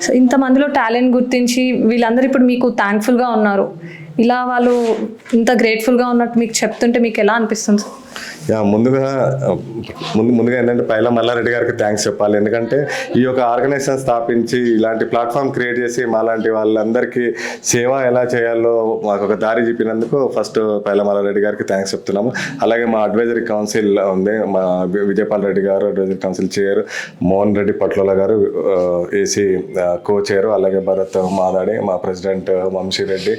So ఇంతమందిలో talent గుర్తించి వీళ్ళందరూ ఇప్పుడు మీకు థ్యాంక్ఫుల్గా ఉన్నారు. ఇలా వాళ్ళు ఇంత గ్రేట్ఫుల్గా ఉన్నట్టు మీకు చెప్తుంటే మీకు ఎలా అనిపిస్తుంది? ముందుగా ఏంటంటే పైలా మల్లారెడ్డి గారికి థ్యాంక్స్ చెప్పాలి. ఎందుకంటే ఈ యొక్క ఆర్గనైజేషన్ స్థాపించి ఇలాంటి ప్లాట్ఫామ్ క్రియేట్ చేసి మాలాంటి వాళ్ళందరికీ సేవ ఎలా చేయాలో మాకు ఒక దారి చూపినందుకు ఫస్ట్ పైలా మల్లారెడ్డి గారికి థ్యాంక్స్ చెప్తున్నాము. అలాగే మా అడ్వైజరీ కౌన్సిల్ ఉంది, మా విజయపాల్ రెడ్డి గారు advisory council chair, Mohan Reddy Patlola గారు ఏసీ కో చైర్, అలాగే భరత్ మాదాడి మా ప్రెసిడెంట్ వంశీరెడ్డి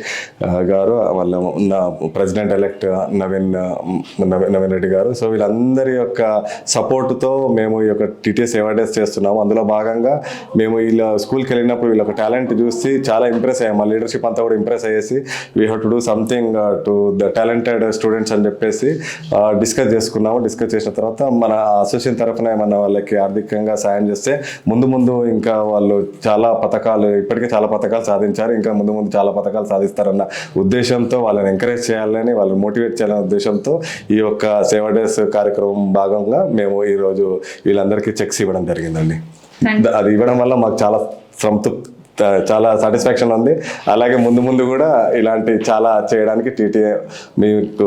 గారు, వాళ్ళ ఉన్న ప్రెసిడెంట్ ఎలెక్ట్ నవీన్ రెడ్డి గారు. సో వీళ్ళందరి యొక్క సపోర్టుతో మేము ఈ యొక్క టీటీఎస్ అవార్డెస్ చేస్తున్నాము. అందులో భాగంగా మేము వీళ్ళ స్కూల్కి వెళ్ళినప్పుడు వీళ్ళ ఒక టాలెంట్ చూసి చాలా ఇంప్రెస్ అయ్యాము. మా లీడర్షిప్ అంతా కూడా ఇంప్రెస్ అయ్యేసి we have to do something to the talented students అని చెప్పేసి డిస్కస్ చేసుకున్నాము. డిస్కస్ చేసిన తర్వాత మన అసోసియేషన్ తరఫున ఏమన్నా వాళ్ళకి ఆర్థికంగా సాయం చేస్తే ముందు ఇంకా వాళ్ళు చాలా పథకాలు ఇప్పటికే చాలా పథకాలు సాధించారు, ఇంకా ముందు చాలా పథకాలు సాధిస్తారన్న ఉద్దేశంతో వాళ్ళని ఎంకరేజ్ చేయాలని, వాళ్ళని మోటివేట్ చేయాలనే ఉద్దేశంతో ఈ యొక్క సేవా డేస్ కార్యక్రమం భాగంగా మేము ఈరోజు వీళ్ళందరికీ చెక్స్ ఇవ్వడం జరిగిందండి. అది ఇవ్వడం వల్ల మాకు చాలా సాటిస్ఫాక్షన్ ఉంది. అలాగే ముందు కూడా ఇలాంటి చాలా చేయడానికి టీటీఏ మీకు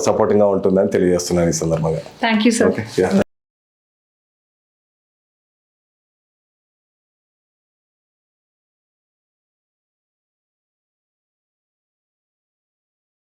సపోర్టింగ్గా ఉంటుందని తెలియజేస్తున్నాను ఈ సందర్భంగా. Thank you sir.